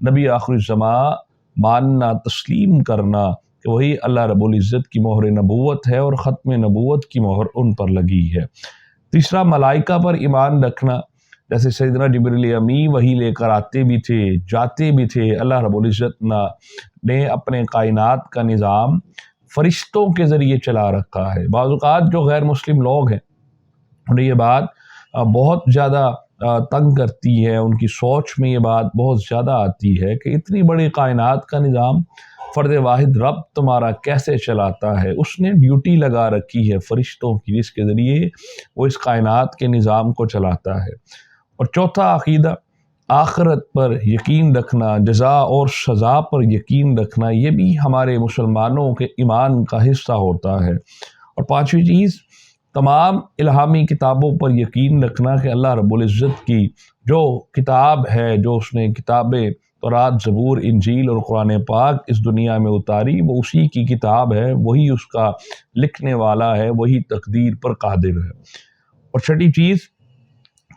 نبی آخر الزمان ماننا، تسلیم کرنا کہ وہی اللہ رب العزت کی مہر نبوت ہے اور ختم نبوت کی مہر ان پر لگی ہے۔ تیسرا، ملائکہ پر ایمان رکھنا، جیسے سیدنا جبریل امی وہی لے کر آتے بھی تھے، جاتے بھی تھے۔ اللہ رب العزت نے اپنے کائنات کا نظام فرشتوں کے ذریعے چلا رکھا ہے۔ بعض اوقات جو غیر مسلم لوگ ہیں انہیں یہ بات بہت زیادہ تنگ کرتی ہے، ان کی سوچ میں یہ بات بہت زیادہ آتی ہے کہ اتنی بڑی کائنات کا نظام فرد واحد رب تمہارا کیسے چلاتا ہے؟ اس نے ڈیوٹی لگا رکھی ہے فرشتوں کی، جس کے ذریعے وہ اس کائنات کے نظام کو چلاتا ہے۔ اور چوتھا عقیدہ، آخرت پر یقین رکھنا، جزا اور سزا پر یقین رکھنا، یہ بھی ہمارے مسلمانوں کے ایمان کا حصہ ہوتا ہے۔ اور پانچویں چیز، تمام الہامی کتابوں پر یقین رکھنا کہ اللہ رب العزت کی جو کتاب ہے، جو اس نے کتابیں تورات، زبور، انجیل اور قرآن پاک اس دنیا میں اتاری، وہ اسی کی کتاب ہے، وہی اس کا لکھنے والا ہے، وہی تقدیر پر قادر ہے۔ اور چھٹی چیز،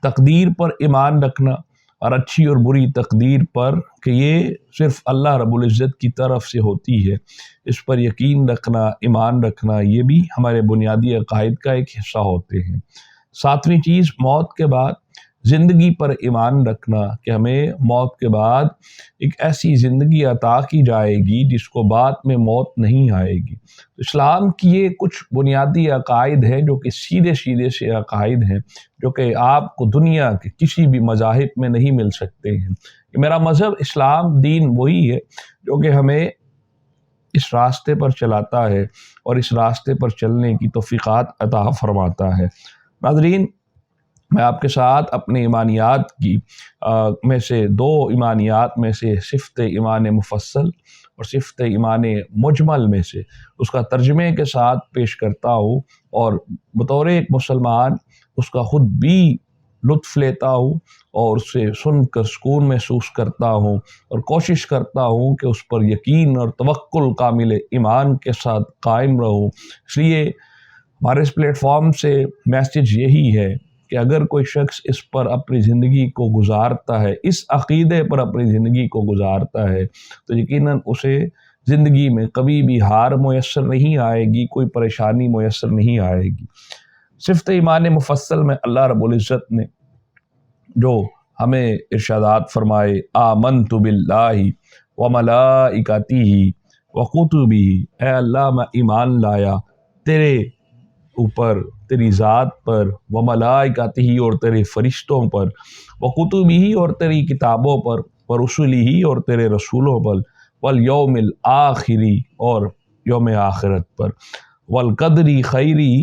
تقدیر پر ایمان رکھنا اور اچھی اور بری تقدیر پر کہ یہ صرف اللہ رب العزت کی طرف سے ہوتی ہے، اس پر یقین رکھنا، ایمان رکھنا، یہ بھی ہمارے بنیادی عقائد کا ایک حصہ ہوتے ہیں۔ ساتویں چیز، موت کے بعد زندگی پر ایمان رکھنا کہ ہمیں موت کے بعد ایک ایسی زندگی عطا کی جائے گی جس کو بعد میں موت نہیں آئے گی۔ اسلام کی یہ کچھ بنیادی عقائد ہیں جو کہ سیدھے سے عقائد ہیں، جو کہ آپ کو دنیا کے کسی بھی مذاہب میں نہیں مل سکتے ہیں۔ کہ میرا مذہب اسلام دین وہی ہے جو کہ ہمیں اس راستے پر چلاتا ہے اور اس راستے پر چلنے کی توفیقات عطا فرماتا ہے۔ ناظرین، میں آپ کے ساتھ اپنے ایمانیات کی میں سے دو ایمانیات میں سے صفت ایمان مفصل اور صفت ایمان مجمل میں سے اس کا ترجمے کے ساتھ پیش کرتا ہوں، اور بطور ایک مسلمان اس کا خود بھی لطف لیتا ہوں اور اسے سن کر سکون محسوس کرتا ہوں اور کوشش کرتا ہوں کہ اس پر یقین اور توکل کامل ایمان کے ساتھ قائم رہوں۔ اس لیے ہمارے اس پلیٹ فارم سے میسیج یہی ہے کہ اگر کوئی شخص اس پر اپنی زندگی کو گزارتا ہے، اس عقیدے پر اپنی زندگی کو گزارتا ہے، تو یقیناً اسے زندگی میں کبھی بھی ہار میسر نہیں آئے گی، کوئی پریشانی میسر نہیں آئے گی۔ صفت ایمان مفصل میں اللہ رب العزت نے جو ہمیں ارشادات فرمائے، آمنت باللہ وملائکتہ وکتبہ، اے اللہ میں ایمان لایا تیرے اوپر، تیری ذات پر، وملائکتہ اور تیرے فرشتوں پر، وکتبہ اور تیری کتابوں پر، ورسلہ اور تیرے رسولوں پر، والیوم الآخر اور یوم آخرت پر، والقدر خیری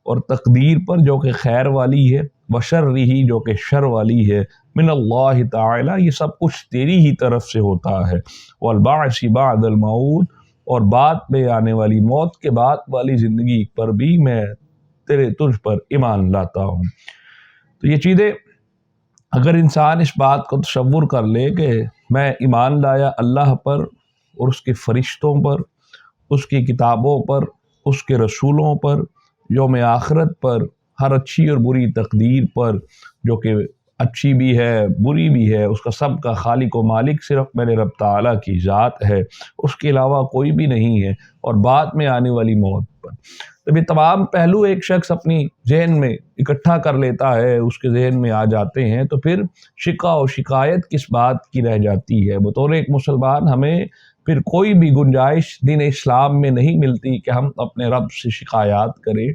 اور تقدیر پر جو کہ خیر والی ہے، وشرہ جو کہ شر والی ہے، من اللہ تعالی، یہ سب کچھ تیری ہی طرف سے ہوتا ہے، والبعث بعد الموت اور بعد میں آنے والی موت کے بعد والی زندگی پر بھی میں تجھ پر ایمان لاتا ہوں۔ تو یہ چیزیں اگر انسان اس بات کو تصور کر لے کہ میں ایمان لایا اللہ پر اور اس کے فرشتوں پر، اس کی کتابوں پر، اس کے رسولوں پر، یوم آخرت پر، ہر اچھی اور بری تقدیر پر، جو کہ اچھی بھی ہے بری بھی ہے، اس کا سب کا خالق و مالک صرف میرے رب تعالیٰ کی ذات ہے، اس کے علاوہ کوئی بھی نہیں ہے، اور بعد میں آنے والی موت پر، جب یہ تمام پہلو ایک شخص اپنی ذہن میں اکٹھا کر لیتا ہے، اس کے ذہن میں آ جاتے ہیں، تو پھر شکا و شکایت کس بات کی رہ جاتی ہے؟ بطور ایک مسلمان ہمیں پھر کوئی بھی گنجائش دین اسلام میں نہیں ملتی کہ ہم اپنے رب سے شکایات کریں،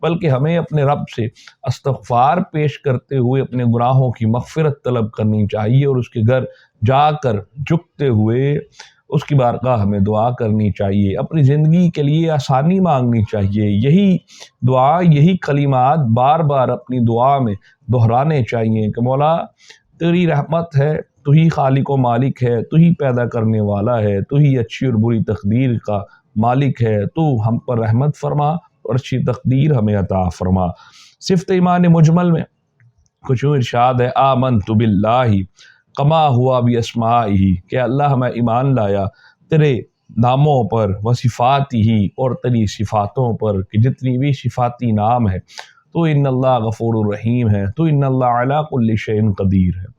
بلکہ ہمیں اپنے رب سے استغفار پیش کرتے ہوئے اپنے گناہوں کی مغفرت طلب کرنی چاہیے، اور اس کے گھر جا کر جھکتے ہوئے اس کی بارگاہ ہمیں دعا کرنی چاہیے، اپنی زندگی کے لیے آسانی مانگنی چاہیے، یہی دعا، یہی کلمات بار بار اپنی دعا میں دہرانے چاہیے کہ مولا تیری رحمت ہے، تو ہی خالق و مالک ہے، تو ہی پیدا کرنے والا ہے، تو ہی اچھی اور بری تقدیر کا مالک ہے، تو ہم پر رحمت فرما اور اچھی تقدیر ہمیں عطا فرما۔ صفت ایمان مجمل میں کچھ یوں ارشاد ہے، آمنت باللہ کما ہوا باسمائہ، کہ اللہ میں ایمان لایا تیرے ناموں پر، وصفاتہ اور تیری صفاتوں پر، کہ جتنی بھی صفاتی نام ہے، تو ان اللہ غفور الرحیم ہے، تو ان اللہ علی کل شیء قدیر ہے۔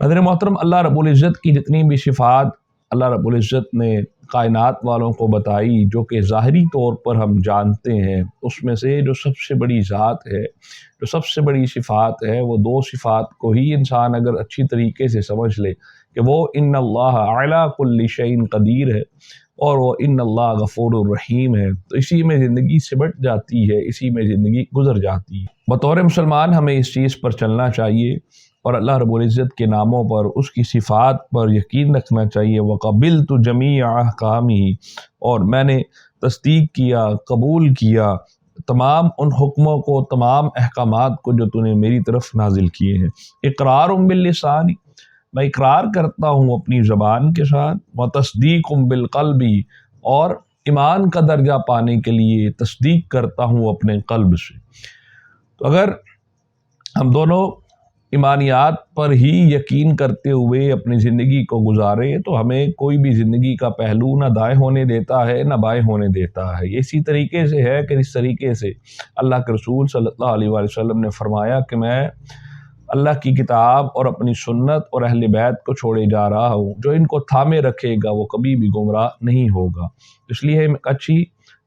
حضرت محترم، اللہ رب العزت کی جتنی بھی صفات اللہ رب العزت نے کائنات والوں کو بتائی جو کہ ظاہری طور پر ہم جانتے ہیں، اس میں سے جو سب سے بڑی ذات ہے، جو سب سے بڑی صفات ہے، وہ دو صفات کو ہی انسان اگر اچھی طریقے سے سمجھ لے کہ وہ ان اللہ علی کل شیء قدیر ہے اور وہ ان اللہ غفور الرحیم ہے، تو اسی میں زندگی سمٹ جاتی ہے، اسی میں زندگی گزر جاتی ہے۔ بطور مسلمان ہمیں اس چیز پر چلنا چاہیے اور اللہ رب العزت کے ناموں پر، اس کی صفات پر یقین رکھنا چاہیے۔ وَقَبِلْتُ جَمِيعَ أَحْكَامِهِ، اور میں نے تصدیق کیا، قبول کیا تمام ان حکموں کو، تمام احکامات کو جو تو نے میری طرف نازل کیے ہیں۔ اقرار باللسان، میں اقرار کرتا ہوں اپنی زبان کے ساتھ، وتصدیق بالقلب، اور ایمان کا درجہ پانے کے لیے تصدیق کرتا ہوں اپنے قلب سے۔ تو اگر ہم دونوں ایمانیات پر ہی یقین کرتے ہوئے اپنی زندگی کو گزارے تو ہمیں کوئی بھی زندگی کا پہلو نہ دائیں ہونے دیتا ہے نہ بائیں ہونے دیتا ہے۔ یہ اسی طریقے سے ہے کہ اس طریقے سے اللہ کے رسول صلی اللہ علیہ وآلہ وسلم نے فرمایا کہ میں اللہ کی کتاب اور اپنی سنت اور اہل بیت کو چھوڑے جا رہا ہوں، جو ان کو تھامے رکھے گا وہ کبھی بھی گمراہ نہیں ہوگا۔ اس لیے ہم اچھی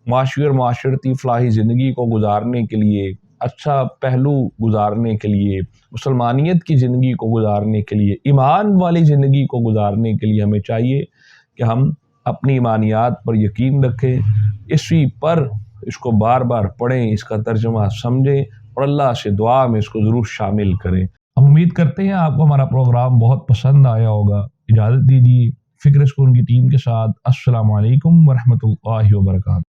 معاشی اور معاشرتی فلاحی زندگی کو گزارنے کے لیے، اچھا پہلو گزارنے کے لیے، مسلمانیت کی زندگی کو گزارنے کے لیے، ایمان والی زندگی کو گزارنے کے لیے ہمیں چاہیے کہ ہم اپنی ایمانیات پر یقین رکھیں، اسی پر اس کو بار بار پڑھیں، اس کا ترجمہ سمجھیں اور اللہ سے دعا میں اس کو ضرور شامل کریں۔ ہم امید کرتے ہیں آپ کو ہمارا پروگرام بہت پسند آیا ہوگا۔ اجازت دیجیے فکر سکون کی ٹیم کے ساتھ، السلام علیکم ورحمۃ اللہ وبرکاتہ۔